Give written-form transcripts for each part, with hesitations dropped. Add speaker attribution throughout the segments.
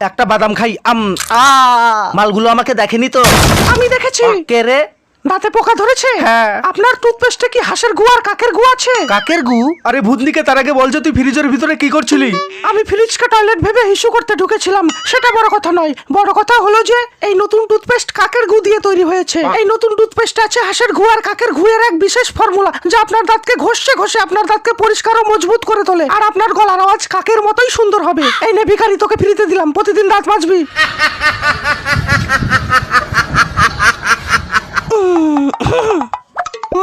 Speaker 1: একটা বাদাম খাই। মালগুলো আমাকে দেখেনি তো?
Speaker 2: আমি দেখেছি।
Speaker 1: কে রে?
Speaker 2: দাঁতে পোকা ধরেছে?
Speaker 1: হ্যাঁ।
Speaker 2: আপনার টুথপেস্টে কি হাঁসের গু আর কাকের গু আছে?
Speaker 1: কাকের গু? আরে ভূতনিকে, তার আগে বল যে তুই ফ্রিজের ভিতরে কি করছিলি?
Speaker 2: আমি ফ্রিজকে টয়লেট ভেবে হিসু করতে ঢুকেছিলাম, সেটা বড় কথা নয়। বড় কথা হলো যে এই নতুন টুথপেস্ট কাকের গু দিয়ে তৈরি হয়েছে। এই নতুন টুথপেস্ট আছে হাঁসের গু আর কাকের গুয়ের এক বিশেষ ফর্মুলা, যা আপনার দাঁতকে ঘষে ঘষে আপনার দাঁতকে পরিষ্কার ও মজবুত করে তোলে, আর আপনার গলার আওয়াজ কাকের মতোই সুন্দর হবে। এই নে ভিখারি, তোকে ফ্রিতে দিলাম, প্রতিদিন দাঁত মাজবি।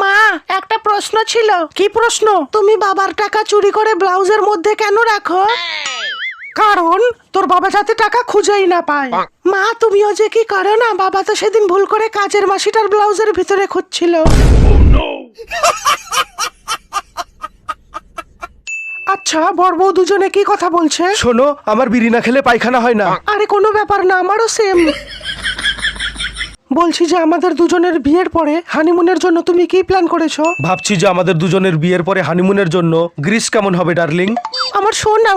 Speaker 2: মা, একটা প্রশ্ন ছিল। কি প্রশ্ন? তুমি বাবার টাকা চুরি করে ব্লাউজের মধ্যে কেন রাখো? কারণ তোর বাবা যাতে টাকা খুঁজেই না পায়। মা, তুমিও যে কি করো না, বাবা তো সেদিন ভুল করে কাজের মাসিটার ব্লাউজের ভিতরে খুঁজছিল। আচ্ছা, বড় বউ দুজনে কি কথা বলছে?
Speaker 1: শোনো, আমার বিড়ি না খেলে পায়খানা হয় না।
Speaker 2: আরে কোনো ব্যাপার না, আমারও সেম। বলছি যে আমাদের দুজনের বিয়ের পরে হানিমুনের জন্য তুমি কি প্ল্যান করেছো?
Speaker 1: ভাবছি যে আমাদের দুজনের বিয়ের পরে হানিমুনের জন্য গ্রিস কেমন হবে ডার্লিং?
Speaker 2: আমার সোনা,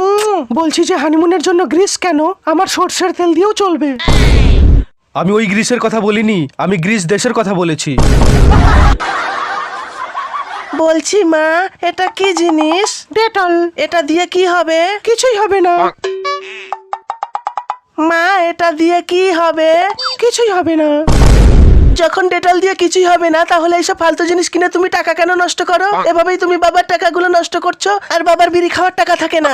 Speaker 2: বলছি যে হানিমুনের জন্য গ্রিস কেন, আমার সরষের তেল দিয়েও চলবে।
Speaker 1: আমি ওই গ্রিসের কথা বলিনি, আমি গ্রিস দেশের কথা বলেছি।
Speaker 2: বলছি মা, এটা কি জিনিস? ডেটল। এটা দিয়ে কি হবে? কিছুই হবে না। মা, এটা দিয়ে কি হবে? কিছুই হবে না। যখন ডেটল দিয়ে কিছুই হবে না, তাহলে এইসব ফালতু জিনিস কিনে তুমি টাকা কেন নষ্ট করো? এভাবেই তুমি বাবার টাকাগুলো নষ্ট করছো, আর বাবার বিড়ি খাওয়ার টাকা থাকে না।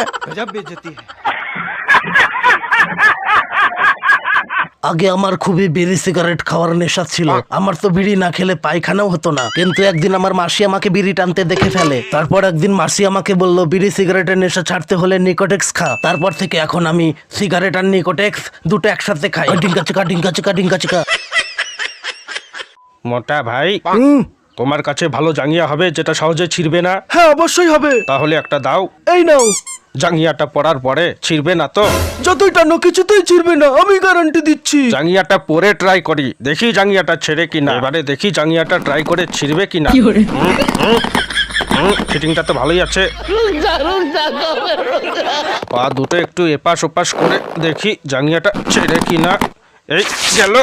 Speaker 3: আগে আমার খুবই বিড়ি সিগারেট খাওয়ার নেশা ছিল। আমার তো বিড়ি না খেলে পায়খানাও হতো না। কিন্তু একদিন আমার মাসি আমাকে বিড়ি টানতে দেখে ফেলে। তারপর একদিন মাসি আমাকে বলল, বিড়ি সিগারেটের নেশা ছাড়তে হলে নিকোটেক্স খা। তারপর থেকে এখন আমি সিগারেট আর নিকোটেক্স দুটো একসাথে খাই। ডিঙ্কা চিকা ডিঙ্কা চিকা ডিঙ্কা চিকা।
Speaker 4: মোটা ভাই, তোমার কাছে ভালো জাঙ্গিয়া হবে যেটা সহজে ছিঁড়বে না?
Speaker 1: হ্যাঁ, অবশ্যই হবে।
Speaker 4: তাহলে একটা দাও।
Speaker 1: এই নাও।
Speaker 4: জাঙ্গিয়াটা পরার পরে ছিঁড়বে না তো?
Speaker 1: যতই টানো কিছুতেই ছিড়বে না, আমি গ্যারান্টি দিচ্ছি।
Speaker 4: জাঙ্গিয়াটা পরে ট্রাই করি, দেখি জাঙ্গিয়াটা ছেড়ে কিনা। এবারে দেখি জাঙ্গিয়াটা ট্রাই করে ছিঁড়বে কিনা। ফিটিংটা তো ভালোই আছে। পা দুটো একটু এপাশ ওপাশ করে দেখি জাঙ্গিয়াটা ছেড়ে কিনা। এই গেল।